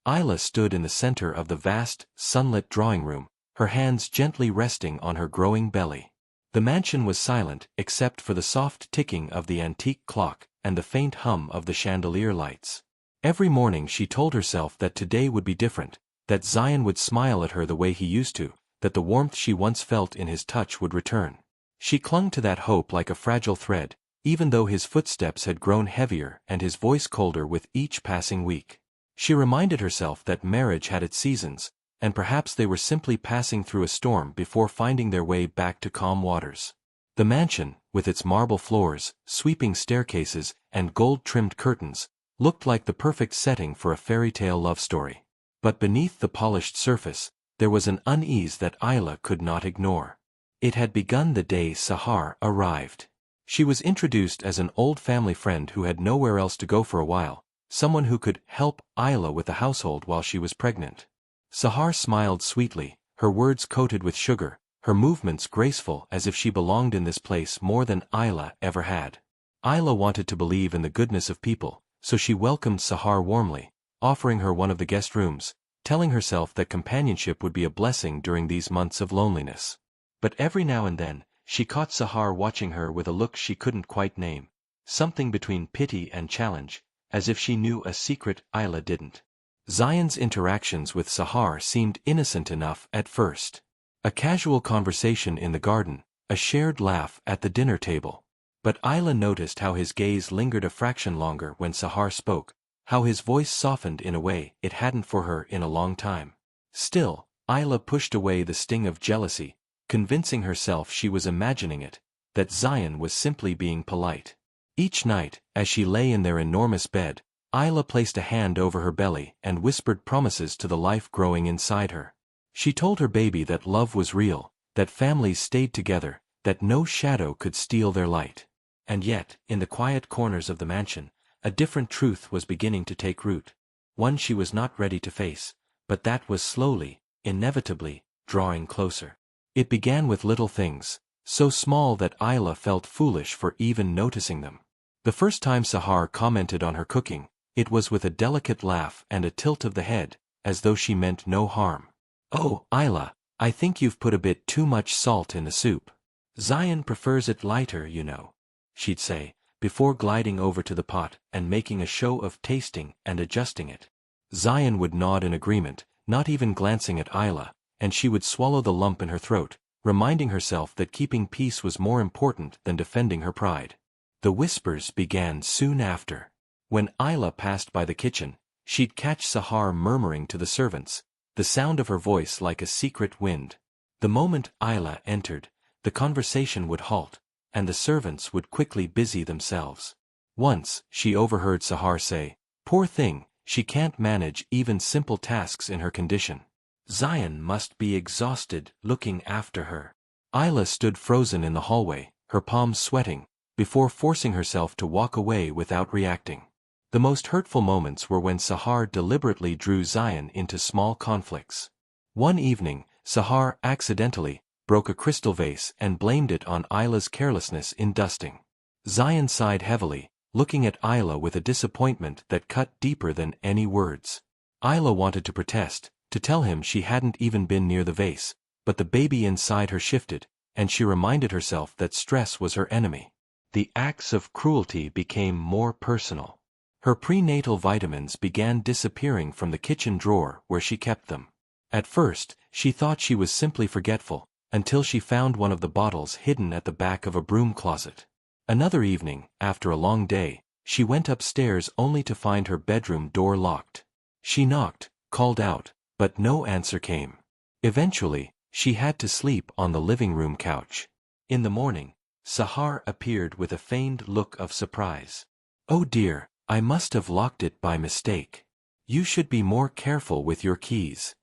Isla stood in the center of the vast, sunlit drawing room, her hands gently resting on her growing belly. The mansion was silent except for the soft ticking of the antique clock and the faint hum of the chandelier lights. Every morning she told herself that today would be different, that Zion would smile at her the way he used to, that the warmth she once felt in his touch would return. She clung to that hope like a fragile thread, even though his footsteps had grown heavier and his voice colder with each passing week. She reminded herself that marriage had its seasons, and perhaps they were simply passing through a storm before finding their way back to calm waters. The mansion, with its marble floors, sweeping staircases, and gold-trimmed curtains, looked like the perfect setting for a fairy tale love story. But beneath the polished surface, there was an unease that Isla could not ignore. It had begun the day Sahar arrived. She was introduced as an old family friend who had nowhere else to go for a while, someone who could help Isla with the household while she was pregnant. Sahar smiled sweetly, her words coated with sugar, her movements graceful as if she belonged in this place more than Isla ever had. Isla wanted to believe in the goodness of people, so she welcomed Sahar warmly, offering her one of the guest rooms, telling herself that companionship would be a blessing during these months of loneliness. But every now and then, she caught Sahar watching her with a look she couldn't quite name, something between pity and challenge, as if she knew a secret Isla didn't. Zion's interactions with Sahar seemed innocent enough at first. A casual conversation in the garden, a shared laugh at the dinner table. But Isla noticed how his gaze lingered a fraction longer when Sahar spoke, how his voice softened in a way it hadn't for her in a long time. Still, Isla pushed away the sting of jealousy, convincing herself she was imagining it, that Zion was simply being polite. Each night, as she lay in their enormous bed, Isla placed a hand over her belly and whispered promises to the life growing inside her. She told her baby that love was real, that families stayed together, that no shadow could steal their light. And yet, in the quiet corners of the mansion, a different truth was beginning to take root. One she was not ready to face, but that was slowly, inevitably, drawing closer. It began with little things, so small that Isla felt foolish for even noticing them. The first time Sahar commented on her cooking, it was with a delicate laugh and a tilt of the head, as though she meant no harm. "Oh, Isla, I think you've put a bit too much salt in the soup. Zion prefers it lighter, you know," she'd say, before gliding over to the pot and making a show of tasting and adjusting it. Zion would nod in agreement, not even glancing at Isla, and she would swallow the lump in her throat, reminding herself that keeping peace was more important than defending her pride. The whispers began soon after. When Isla passed by the kitchen, she'd catch Sahar murmuring to the servants, the sound of her voice like a secret wind. The moment Isla entered, the conversation would halt, and the servants would quickly busy themselves. Once, she overheard Sahar say, "Poor thing, she can't manage even simple tasks in her condition. Zion must be exhausted looking after her." Isla stood frozen in the hallway, her palms sweating, before forcing herself to walk away without reacting. The most hurtful moments were when Sahar deliberately drew Zion into small conflicts. One evening, Sahar accidentally broke a crystal vase and blamed it on Isla's carelessness in dusting. Zion sighed heavily, looking at Isla with a disappointment that cut deeper than any words. Isla wanted to protest, to tell him she hadn't even been near the vase, but the baby inside her shifted, and she reminded herself that stress was her enemy. The acts of cruelty became more personal. Her prenatal vitamins began disappearing from the kitchen drawer where she kept them. At first, she thought she was simply forgetful, until she found one of the bottles hidden at the back of a broom closet. Another evening, after a long day, she went upstairs only to find her bedroom door locked. She knocked, called out, but no answer came. Eventually, she had to sleep on the living room couch. In the morning, Sahar appeared with a feigned look of surprise. "Oh dear, I must have locked it by mistake. You should be more careful with your keys."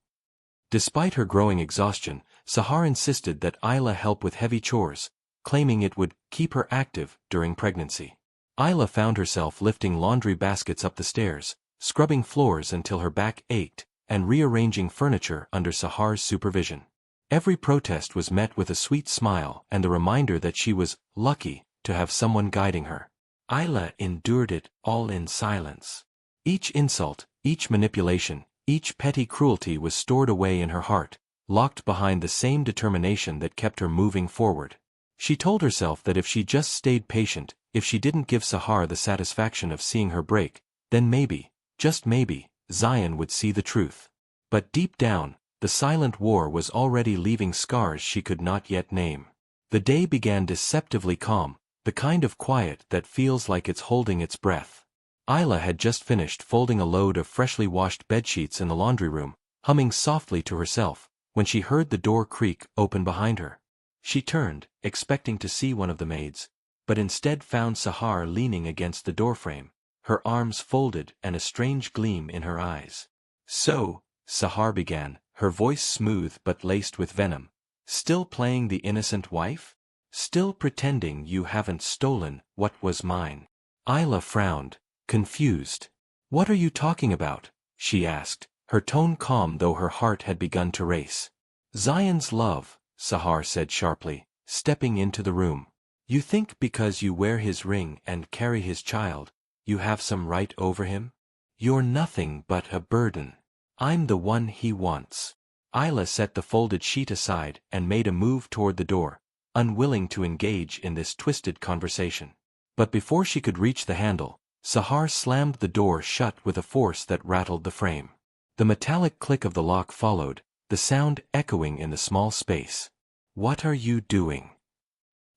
Despite her growing exhaustion, Sahar insisted that Isla help with heavy chores, claiming it would keep her active during pregnancy. Isla found herself lifting laundry baskets up the stairs, scrubbing floors until her back ached, and rearranging furniture under Sahar's supervision. Every protest was met with a sweet smile and the reminder that she was lucky to have someone guiding her. Isla endured it all in silence. Each insult, each manipulation, Each petty cruelty was stored away in her heart, locked behind the same determination that kept her moving forward. She told herself that if she just stayed patient, if she didn't give Sahar the satisfaction of seeing her break, then maybe, just maybe, Zion would see the truth. But deep down, the silent war was already leaving scars she could not yet name. The day began deceptively calm, the kind of quiet that feels like it's holding its breath. Isla had just finished folding a load of freshly washed bedsheets in the laundry room, humming softly to herself, when she heard the door creak open behind her. She turned, expecting to see one of the maids, but instead found Sahar leaning against the doorframe, her arms folded and a strange gleam in her eyes. "So," Sahar began, her voice smooth but laced with venom, "still playing the innocent wife? Still pretending you haven't stolen what was mine?" Isla frowned, confused. "What are you talking about?" she asked, her tone calm though her heart had begun to race. "Zion's love," Sahar said sharply, stepping into the room. "You think because you wear his ring and carry his child, you have some right over him? You're nothing but a burden. I'm the one he wants." Isla set the folded sheet aside and made a move toward the door, unwilling to engage in this twisted conversation. But before she could reach the handle, Sahar slammed the door shut with a force that rattled the frame. The metallic click of the lock followed, the sound echoing in the small space. "What are you doing?"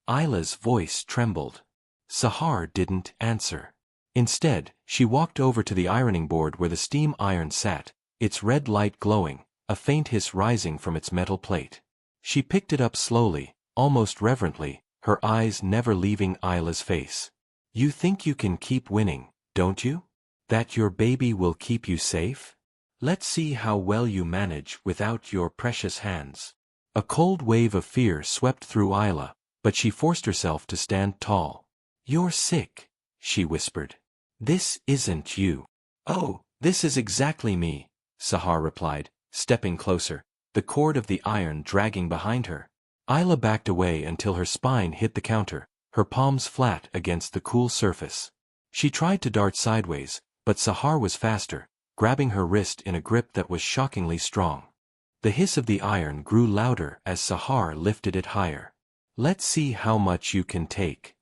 Isla's voice trembled. Sahar didn't answer. Instead, she walked over to the ironing board where the steam iron sat, its red light glowing, a faint hiss rising from its metal plate. She picked it up slowly, almost reverently, her eyes never leaving Isla's face. "You think you can keep winning, don't you? That your baby will keep you safe? Let's see how well you manage without your precious hands." A cold wave of fear swept through Isla, but she forced herself to stand tall. "You're sick," she whispered. "This isn't you." "Oh, this is exactly me," Sahar replied, stepping closer, the cord of the iron dragging behind her. Isla backed away until her spine hit the counter, her palms flat against the cool surface. She tried to dart sideways, but Sahar was faster, grabbing her wrist in a grip that was shockingly strong. The hiss of the iron grew louder as Sahar lifted it higher. "Let's see how much you can take."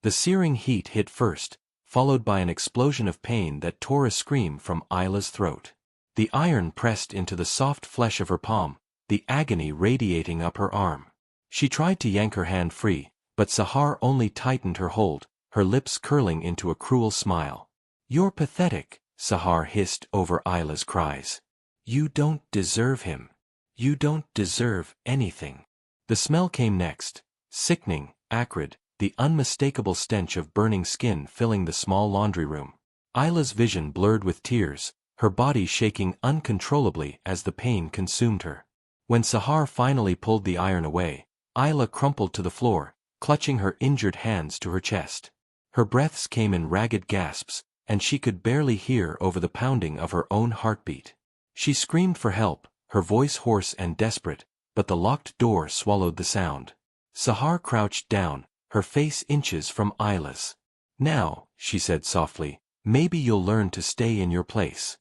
The searing heat hit first, followed by an explosion of pain that tore a scream from Isla's throat. The iron pressed into the soft flesh of her palm, the agony radiating up her arm. She tried to yank her hand free, but Sahar only tightened her hold, her lips curling into a cruel smile. "You're pathetic," Sahar hissed over Isla's cries. "You don't deserve him. You don't deserve anything." The smell came next, sickening, acrid, the unmistakable stench of burning skin filling the small laundry room. Isla's vision blurred with tears, her body shaking uncontrollably as the pain consumed her. When Sahar finally pulled the iron away, Isla crumpled to the floor, clutching her injured hands to her chest. Her breaths came in ragged gasps, and she could barely hear over the pounding of her own heartbeat. She screamed for help, her voice hoarse and desperate, but the locked door swallowed the sound. Sahar crouched down, her face inches from Isla's. "Now," she said softly, "maybe you'll learn to stay in your place."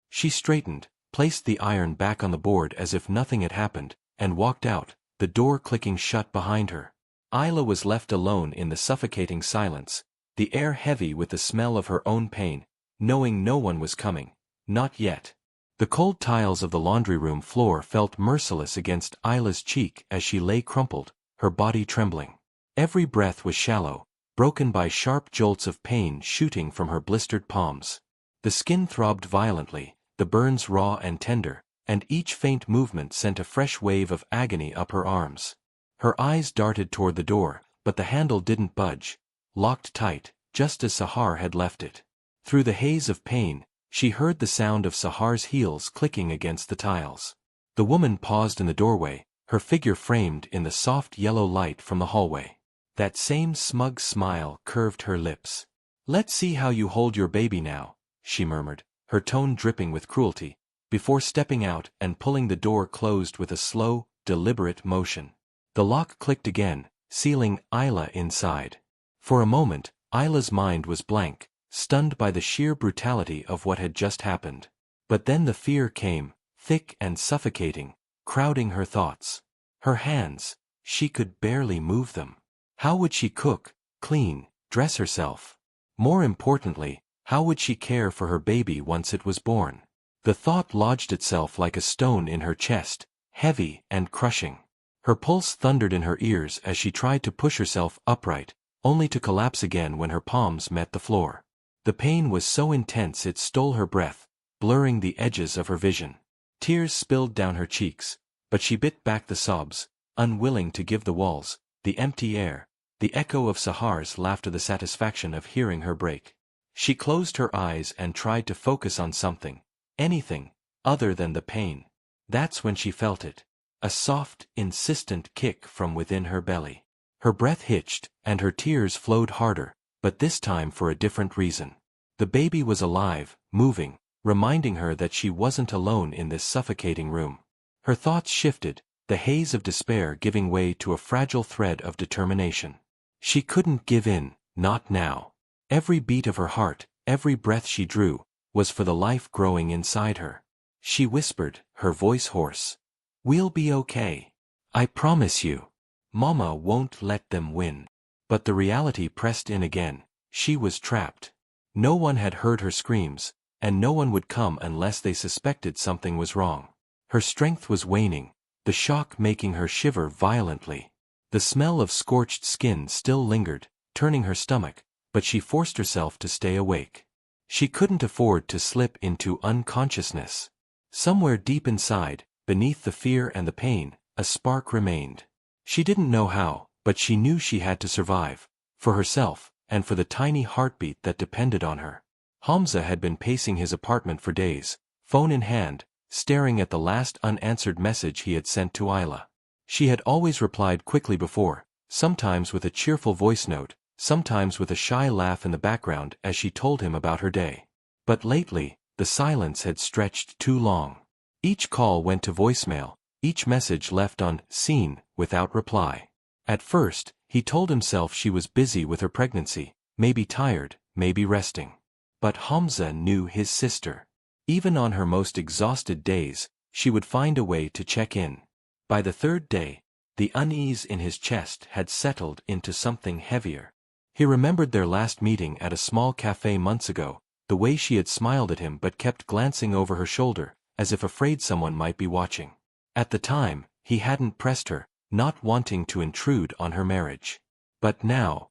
She straightened, placed the iron back on the board as if nothing had happened, and walked out, the door clicking shut behind her. Isla was left alone in the suffocating silence, the air heavy with the smell of her own pain, knowing no one was coming. Not yet. The cold tiles of the laundry room floor felt merciless against Isla's cheek as she lay crumpled, her body trembling. Every breath was shallow, broken by sharp jolts of pain shooting from her blistered palms. The skin throbbed violently, the burns raw and tender, and each faint movement sent a fresh wave of agony up her arms. Her eyes darted toward the door, but the handle didn't budge, locked tight, just as Sahar had left it. Through the haze of pain, she heard the sound of Sahar's heels clicking against the tiles. The woman paused in the doorway, her figure framed in the soft yellow light from the hallway. That same smug smile curved her lips. "Let's see how you hold your baby now," she murmured, her tone dripping with cruelty, before stepping out and pulling the door closed with a slow, deliberate motion. The lock clicked again, sealing Isla inside. For a moment, Isla's mind was blank, stunned by the sheer brutality of what had just happened. But then the fear came, thick and suffocating, crowding her thoughts. Her hands, she could barely move them. How would she cook, clean, dress herself? More importantly, how would she care for her baby once it was born? The thought lodged itself like a stone in her chest, heavy and crushing. Her pulse thundered in her ears as she tried to push herself upright, only to collapse again when her palms met the floor. The pain was so intense it stole her breath, blurring the edges of her vision. Tears spilled down her cheeks, but she bit back the sobs, unwilling to give the walls, the empty air, the echo of Sahar's laughter the satisfaction of hearing her break. She closed her eyes and tried to focus on something, anything, other than the pain. That's when she felt it. A soft, insistent kick from within her belly. Her breath hitched, and her tears flowed harder, but this time for a different reason. The baby was alive, moving, reminding her that she wasn't alone in this suffocating room. Her thoughts shifted, the haze of despair giving way to a fragile thread of determination. She couldn't give in, not now. Every beat of her heart, every breath she drew, was for the life growing inside her. She whispered, her voice hoarse. "We'll be okay. I promise you. Mama won't let them win." But the reality pressed in again. She was trapped. No one had heard her screams, and no one would come unless they suspected something was wrong. Her strength was waning, the shock making her shiver violently. The smell of scorched skin still lingered, turning her stomach, but she forced herself to stay awake. She couldn't afford to slip into unconsciousness. Somewhere deep inside, beneath the fear and the pain, a spark remained. She didn't know how, but she knew she had to survive, for herself, and for the tiny heartbeat that depended on her. Hamza had been pacing his apartment for days, phone in hand, staring at the last unanswered message he had sent to Isla. She had always replied quickly before, sometimes with a cheerful voice note, sometimes with a shy laugh in the background as she told him about her day. But lately, the silence had stretched too long. Each call went to voicemail, each message left unseen, without reply. At first, he told himself she was busy with her pregnancy, maybe tired, maybe resting. But Hamza knew his sister. Even on her most exhausted days, she would find a way to check in. By the third day, the unease in his chest had settled into something heavier. He remembered their last meeting at a small cafe months ago, the way she had smiled at him but kept glancing over her shoulder, as if afraid someone might be watching. At the time, he hadn't pressed her, not wanting to intrude on her marriage. But now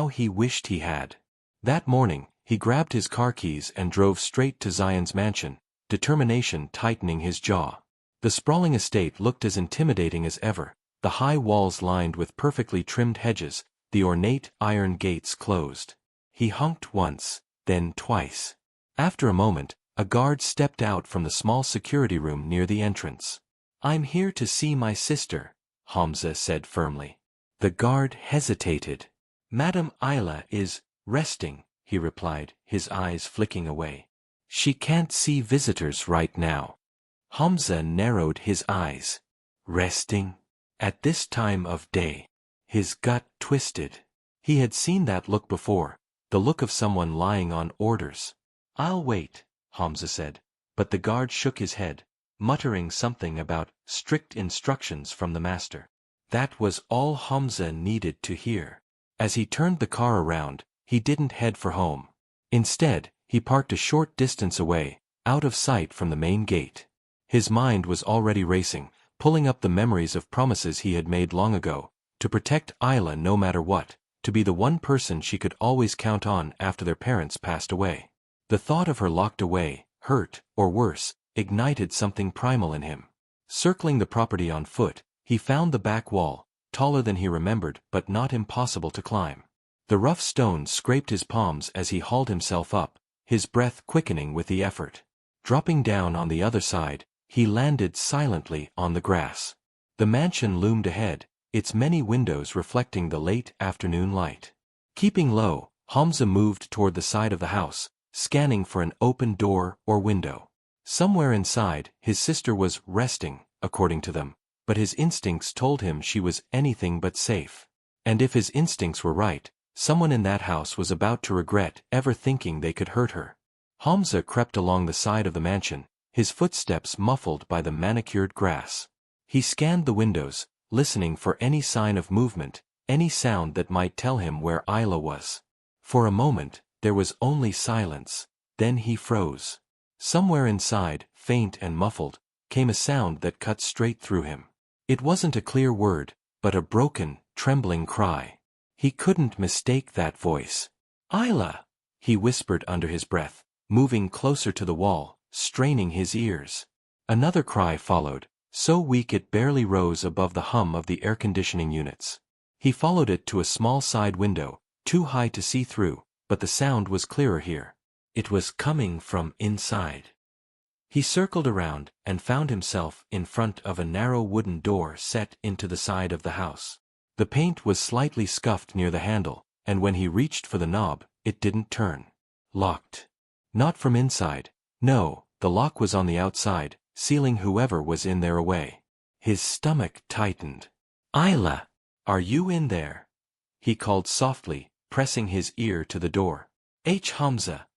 he wished he had. That morning, he grabbed his car keys and drove straight to Zion's mansion, determination tightening his jaw. The sprawling estate looked as intimidating as ever, the high walls lined with perfectly trimmed hedges, the ornate iron gates closed. He honked once, then twice. After a moment, a guard stepped out from the small security room near the entrance. "I'm here to see my sister," Hamza said firmly. The guard hesitated. "Madam Isla is resting," he replied, his eyes flicking away. "She can't see visitors right now." Hamza narrowed his eyes. Resting? At this time of day? His gut twisted. He had seen that look before, the look of someone lying on orders. "I'll wait," Hamza said, but the guard shook his head, muttering something about strict instructions from the master. That was all Hamza needed to hear. As he turned the car around, he didn't head for home. Instead, he parked a short distance away, out of sight from the main gate. His mind was already racing, pulling up the memories of promises he had made long ago, to protect Isla no matter what, to be the one person she could always count on after their parents passed away. The thought of her locked away, hurt, or worse, ignited something primal in him. Circling the property on foot, he found the back wall, taller than he remembered but not impossible to climb. The rough stones scraped his palms as he hauled himself up, his breath quickening with the effort. Dropping down on the other side, he landed silently on the grass. The mansion loomed ahead, its many windows reflecting the late afternoon light. Keeping low, Hamza moved toward the side of the house, scanning for an open door or window. Somewhere inside, his sister was resting, according to them, but his instincts told him she was anything but safe. And if his instincts were right, someone in that house was about to regret ever thinking they could hurt her. Hamza crept along the side of the mansion, his footsteps muffled by the manicured grass. He scanned the windows, listening for any sign of movement, any sound that might tell him where Isla was. For a moment, there was only silence, then he froze. Somewhere inside, faint and muffled, came a sound that cut straight through him. It wasn't a clear word, but a broken, trembling cry. He couldn't mistake that voice. "Isla!" he whispered under his breath, moving closer to the wall, straining his ears. Another cry followed, so weak it barely rose above the hum of the air-conditioning units. He followed it to a small side window, too high to see through, but the sound was clearer here. It was coming from inside. He circled around and found himself in front of a narrow wooden door set into the side of the house. The paint was slightly scuffed near the handle, and when he reached for the knob, it didn't turn. Locked. Not from inside. No, the lock was on the outside, sealing whoever was in there away. His stomach tightened. "Isla! Are you in there?" he called softly, pressing his ear to the door. Hamza."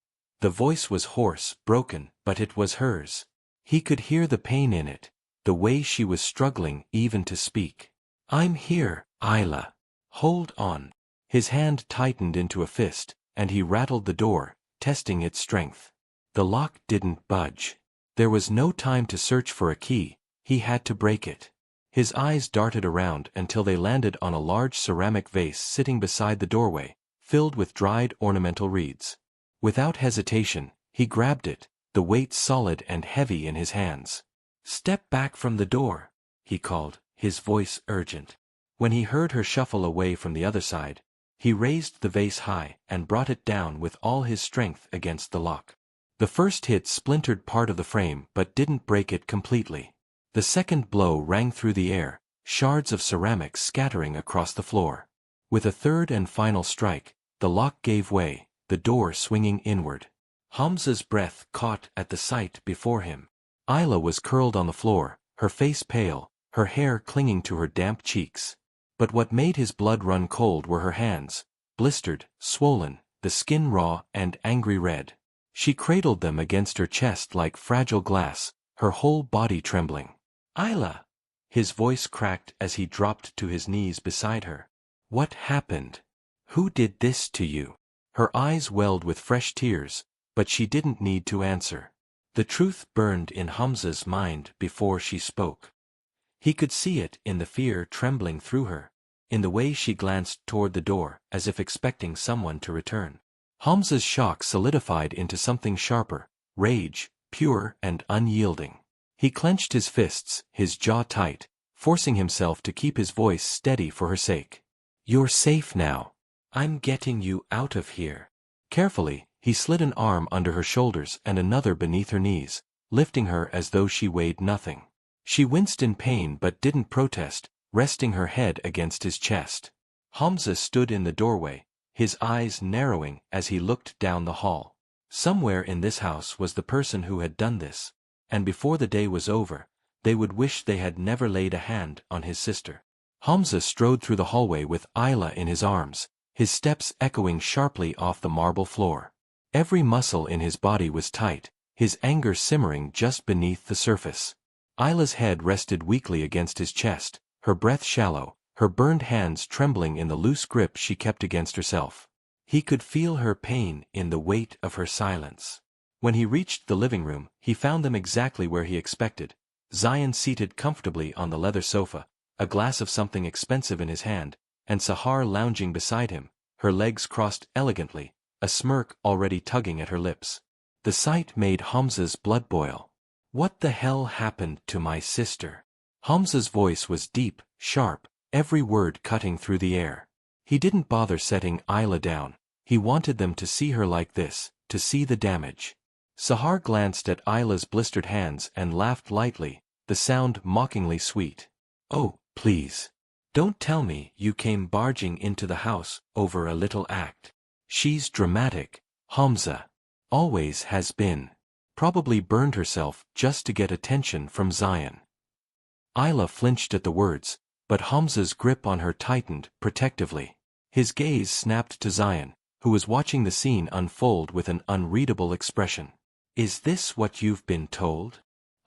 The voice was hoarse, broken, but it was hers. He could hear the pain in it, the way she was struggling even to speak. "I'm here, Isla. Hold on." His hand tightened into a fist, and he rattled the door, testing its strength. The lock didn't budge. There was no time to search for a key, he had to break it. His eyes darted around until they landed on a large ceramic vase sitting beside the doorway, filled with dried ornamental reeds. Without hesitation, he grabbed it, the weight solid and heavy in his hands. "Step back from the door," he called, his voice urgent. When he heard her shuffle away from the other side, he raised the vase high and brought it down with all his strength against the lock. The first hit splintered part of the frame but didn't break it completely. The second blow rang through the air, shards of ceramic scattering across the floor. With a third and final strike, the lock gave way, the door swinging inward. Hamza's breath caught at the sight before him. Isla was curled on the floor, her face pale, her hair clinging to her damp cheeks. But what made his blood run cold were her hands, blistered, swollen, the skin raw and angry red. She cradled them against her chest like fragile glass, her whole body trembling. "Isla!" His voice cracked as he dropped to his knees beside her. "What happened? Who did this to you?" Her eyes welled with fresh tears, but she didn't need to answer. The truth burned in Hamza's mind before she spoke. He could see it in the fear trembling through her, in the way she glanced toward the door as if expecting someone to return. Hamza's shock solidified into something sharper, rage, pure and unyielding. He clenched his fists, his jaw tight, forcing himself to keep his voice steady for her sake. "You're safe now. I'm getting you out of here." Carefully, he slid an arm under her shoulders and another beneath her knees, lifting her as though she weighed nothing. She winced in pain but didn't protest, resting her head against his chest. Hamza stood in the doorway, his eyes narrowing as he looked down the hall. Somewhere in this house was the person who had done this, and before the day was over, they would wish they had never laid a hand on his sister. Hamza strode through the hallway with Isla in his arms, his steps echoing sharply off the marble floor. Every muscle in his body was tight, his anger simmering just beneath the surface. Isla's head rested weakly against his chest, her breath shallow, her burned hands trembling in the loose grip she kept against herself. He could feel her pain in the weight of her silence. When he reached the living room, he found them exactly where he expected. Zion seated comfortably on the leather sofa, a glass of something expensive in his hand, and Sahar lounging beside him, her legs crossed elegantly, a smirk already tugging at her lips. The sight made Hamza's blood boil. "What the hell happened to my sister?" Hamza's voice was deep, sharp, every word cutting through the air. He didn't bother setting Isla down. He wanted them to see her like this, to see the damage. Sahar glanced at Isla's blistered hands and laughed lightly, the sound mockingly sweet. "Oh, please. Don't tell me you came barging into the house over a little act. She's dramatic, Hamza. Always has been. Probably burned herself just to get attention from Zion." Isla flinched at the words, but Hamza's grip on her tightened protectively. His gaze snapped to Zion, who was watching the scene unfold with an unreadable expression. "Is this what you've been told?"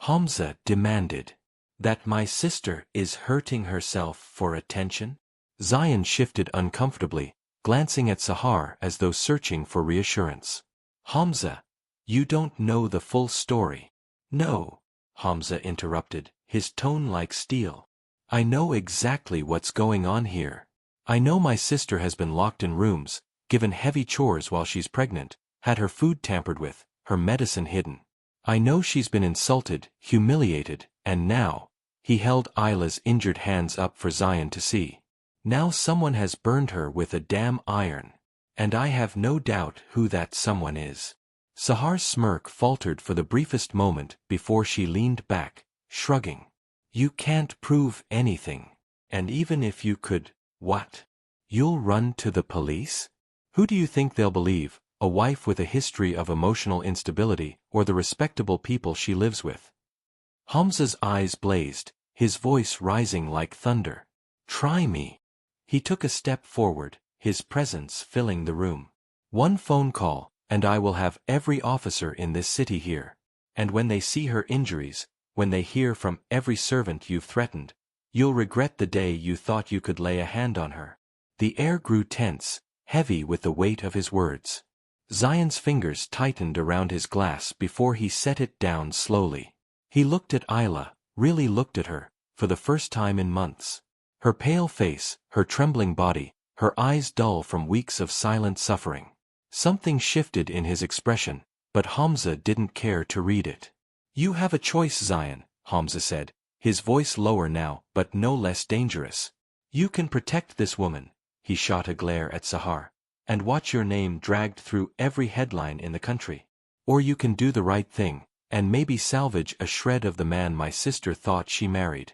Hamza demanded. That my sister is hurting herself for attention? Zion shifted uncomfortably, glancing at Sahar as though searching for reassurance. Hamza, you don't know the full story. No, Hamza interrupted, his tone like steel. I know exactly what's going on here. I know my sister has been locked in rooms, given heavy chores while she's pregnant, had her food tampered with, her medicine hidden. I know she's been insulted, humiliated, and now, he held Isla's injured hands up for Zion to see. Now someone has burned her with a damn iron. And I have no doubt who that someone is. Sahar's smirk faltered for the briefest moment before she leaned back, shrugging. You can't prove anything. And even if you could, what? You'll run to the police? Who do you think they'll believe, a wife with a history of emotional instability, or the respectable people she lives with? Hamza's eyes blazed, his voice rising like thunder. Try me. He took a step forward, his presence filling the room. One phone call, and I will have every officer in this city here. And when they see her injuries, when they hear from every servant you've threatened, you'll regret the day you thought you could lay a hand on her. The air grew tense, heavy with the weight of his words. Zion's fingers tightened around his glass before he set it down slowly. He looked at Isla, really looked at her, for the first time in months. Her pale face, her trembling body, her eyes dull from weeks of silent suffering. Something shifted in his expression, but Hamza didn't care to read it. You have a choice, Zion, Hamza said, his voice lower now but no less dangerous. You can protect this woman, he shot a glare at Sahar, and watch your name dragged through every headline in the country. Or you can do the right thing, and maybe salvage a shred of the man my sister thought she married.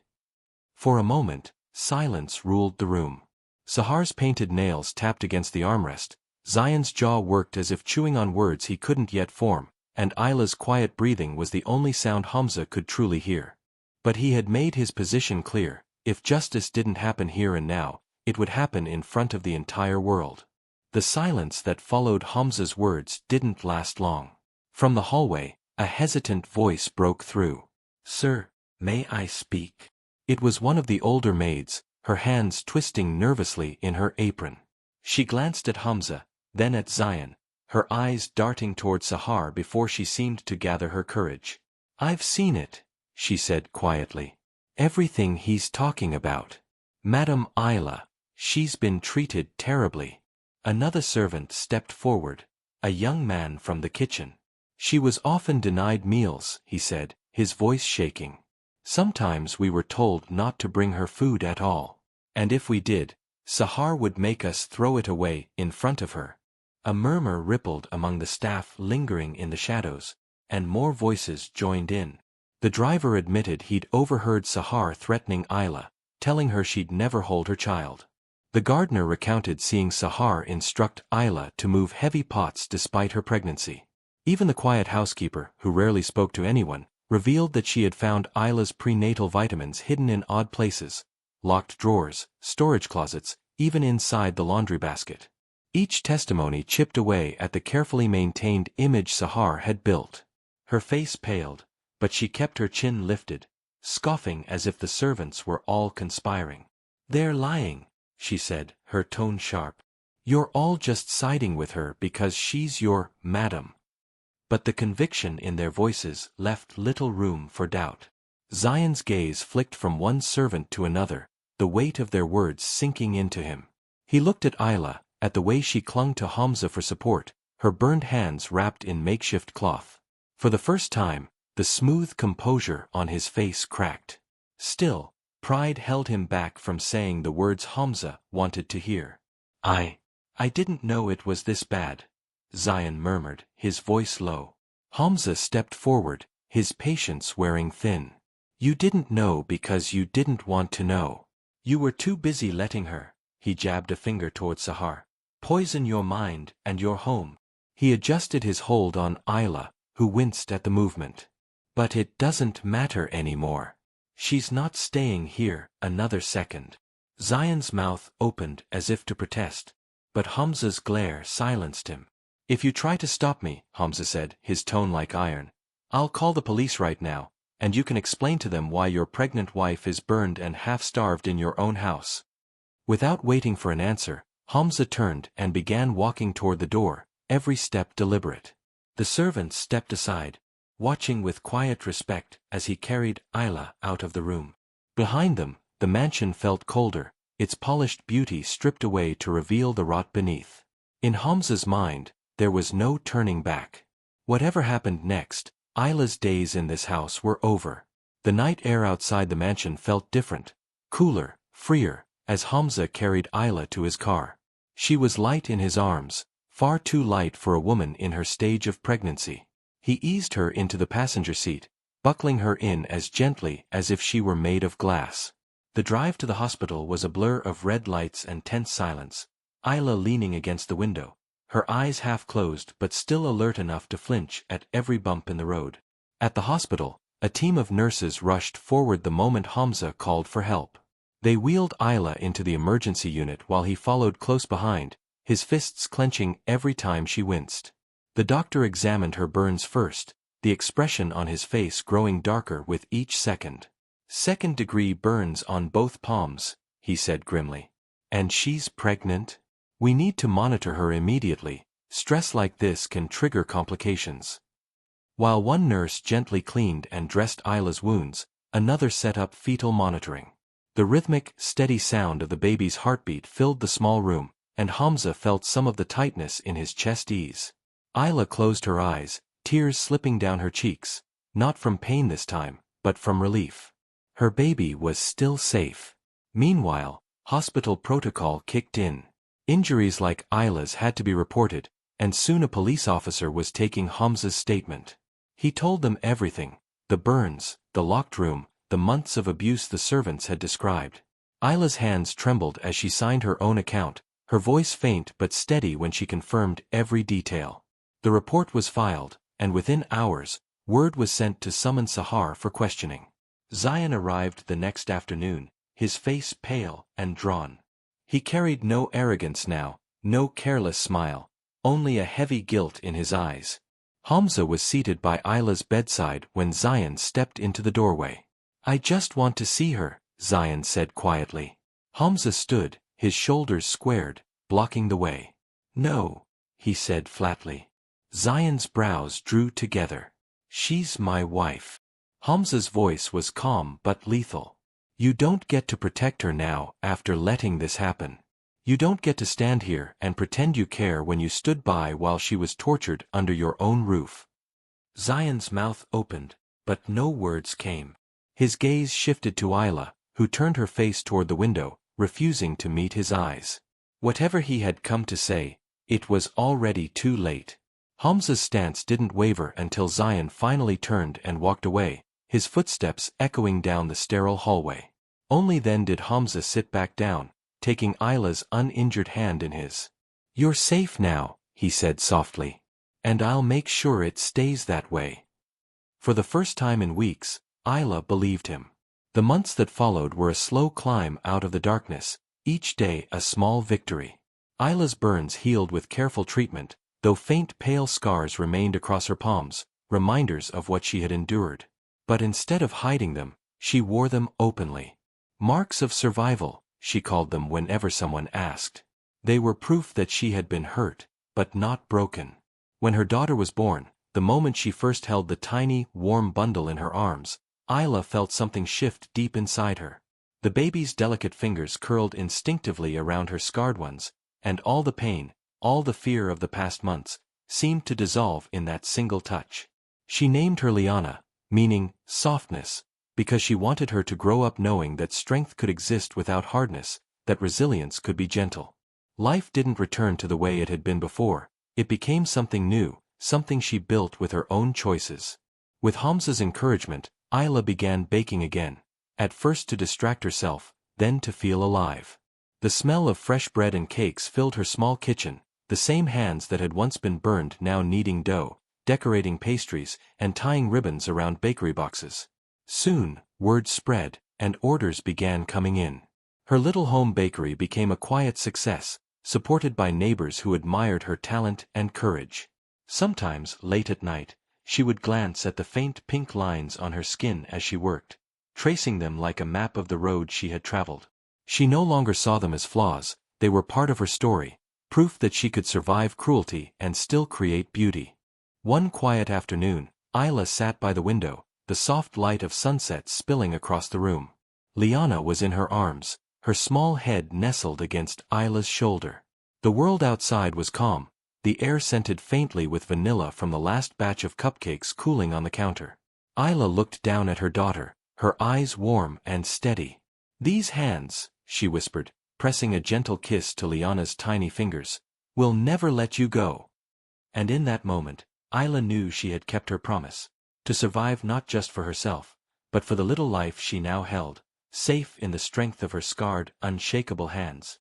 For a moment, silence ruled the room. Sahar's painted nails tapped against the armrest, Zion's jaw worked as if chewing on words he couldn't yet form, and Isla's quiet breathing was the only sound Hamza could truly hear. But he had made his position clear: if justice didn't happen here and now, it would happen in front of the entire world. The silence that followed Hamza's words didn't last long. From the hallway, a hesitant voice broke through. Sir, may I speak? It was one of the older maids, her hands twisting nervously in her apron. She glanced at Hamza, then at Zion, her eyes darting toward Sahar before she seemed to gather her courage. I've seen it, she said quietly. Everything he's talking about. Madam Isla, she's been treated terribly. Another servant stepped forward, a young man from the kitchen. She was often denied meals, he said, his voice shaking. Sometimes we were told not to bring her food at all. And if we did, Sahar would make us throw it away in front of her. A murmur rippled among the staff lingering in the shadows, and more voices joined in. The driver admitted he'd overheard Sahar threatening Isla, telling her she'd never hold her child. The gardener recounted seeing Sahar instruct Isla to move heavy pots despite her pregnancy. Even the quiet housekeeper, who rarely spoke to anyone, revealed that she had found Isla's prenatal vitamins hidden in odd places, locked drawers, storage closets, even inside the laundry basket. Each testimony chipped away at the carefully maintained image Sahar had built. Her face paled, but she kept her chin lifted, scoffing as if the servants were all conspiring. They're lying, she said, her tone sharp. You're all just siding with her because she's your madam. But the conviction in their voices left little room for doubt. Zion's gaze flicked from one servant to another, the weight of their words sinking into him. He looked at Isla, at the way she clung to Hamza for support, her burned hands wrapped in makeshift cloth. For the first time, the smooth composure on his face cracked. Still, pride held him back from saying the words Hamza wanted to hear. I didn't know it was this bad, Zion murmured, his voice low. Hamza stepped forward, his patience wearing thin. You didn't know because you didn't want to know. You were too busy letting her, he jabbed a finger toward Sahar, poison your mind and your home. He adjusted his hold on Isla, who winced at the movement. But it doesn't matter anymore. She's not staying here another second. Zion's mouth opened as if to protest, but Hamza's glare silenced him. If you try to stop me, Hamza said, his tone like iron, I'll call the police right now, and you can explain to them why your pregnant wife is burned and half-starved in your own house." Without waiting for an answer, Hamza turned and began walking toward the door, every step deliberate. The servants stepped aside, watching with quiet respect as he carried Ayla out of the room. Behind them, the mansion felt colder, its polished beauty stripped away to reveal the rot beneath. In Hamza's mind, there was no turning back. Whatever happened next, Ayla's days in this house were over. The night air outside the mansion felt different, cooler, freer, as Hamza carried Ayla to his car. She was light in his arms, far too light for a woman in her stage of pregnancy. He eased her into the passenger seat, buckling her in as gently as if she were made of glass. The drive to the hospital was a blur of red lights and tense silence, Ayla leaning against the window, her eyes half closed but still alert enough to flinch at every bump in the road. At the hospital, a team of nurses rushed forward the moment Hamza called for help. They wheeled Ayla into the emergency unit while he followed close behind, his fists clenching every time she winced. The doctor examined her burns first, the expression on his face growing darker with each second. "Second-degree burns on both palms," he said grimly. "And she's pregnant? We need to monitor her immediately. Stress like this can trigger complications." While one nurse gently cleaned and dressed Ayla's wounds, another set up fetal monitoring. The rhythmic, steady sound of the baby's heartbeat filled the small room, and Hamza felt some of the tightness in his chest ease. Ayla closed her eyes, tears slipping down her cheeks, not from pain this time, but from relief. Her baby was still safe. Meanwhile, hospital protocol kicked in. Injuries like Ayla's had to be reported, and soon a police officer was taking Hamza's statement. He told them everything: the burns, the locked room, the months of abuse the servants had described. Ayla's hands trembled as she signed her own account, her voice faint but steady when she confirmed every detail. The report was filed, and within hours, word was sent to summon Sahar for questioning. Zion arrived the next afternoon, his face pale and drawn. He carried no arrogance now, no careless smile, only a heavy guilt in his eyes. Hamza was seated by Ayla's bedside when Zion stepped into the doorway. "I just want to see her," Zion said quietly. Hamza stood, his shoulders squared, blocking the way. "No," he said flatly. Zion's brows drew together. "She's my wife." Hamza's voice was calm but lethal. "You don't get to protect her now after letting this happen. You don't get to stand here and pretend you care when you stood by while she was tortured under your own roof." Zion's mouth opened, but no words came. His gaze shifted to Ayla, who turned her face toward the window, refusing to meet his eyes. Whatever he had come to say, it was already too late. Hamza's stance didn't waver until Zion finally turned and walked away, his footsteps echoing down the sterile hallway. Only then did Hamza sit back down, taking Ayla's uninjured hand in his. "You're safe now," he said softly. "And I'll make sure it stays that way." For the first time in weeks, Ayla believed him. The months that followed were a slow climb out of the darkness, each day a small victory. Ayla's burns healed with careful treatment, though faint pale scars remained across her palms, reminders of what she had endured. But instead of hiding them, she wore them openly. "Marks of survival," she called them whenever someone asked. They were proof that she had been hurt, but not broken. When her daughter was born, the moment she first held the tiny, warm bundle in her arms, Ayla felt something shift deep inside her. The baby's delicate fingers curled instinctively around her scarred ones, and all the pain, all the fear of the past months, seemed to dissolve in that single touch. She named her Liana, meaning softness, because she wanted her to grow up knowing that strength could exist without hardness, that resilience could be gentle. Life didn't return to the way it had been before, it became something new, something she built with her own choices. With Hamza's encouragement, Ayla began baking again, at first to distract herself, then to feel alive. The smell of fresh bread and cakes filled her small kitchen, the same hands that had once been burned now kneading dough, decorating pastries, and tying ribbons around bakery boxes. Soon, word spread, and orders began coming in. Her little home bakery became a quiet success, supported by neighbors who admired her talent and courage. Sometimes, late at night, She would glance at the faint pink lines on her skin as she worked, tracing them like a map of the road she had traveled. She no longer saw them as flaws, they were part of her story, proof that she could survive cruelty and still create beauty. One quiet afternoon, Isla sat by the window, the soft light of sunset spilling across the room. Liana was in her arms, her small head nestled against Isla's shoulder. The world outside was calm, the air scented faintly with vanilla from the last batch of cupcakes cooling on the counter. Isla looked down at her daughter, her eyes warm and steady. "These hands," she whispered, pressing a gentle kiss to Liana's tiny fingers, "will never let you go." And in that moment, Isla knew she had kept her promise. To survive not just for herself, but for the little life she now held, safe in the strength of her scarred, unshakable hands.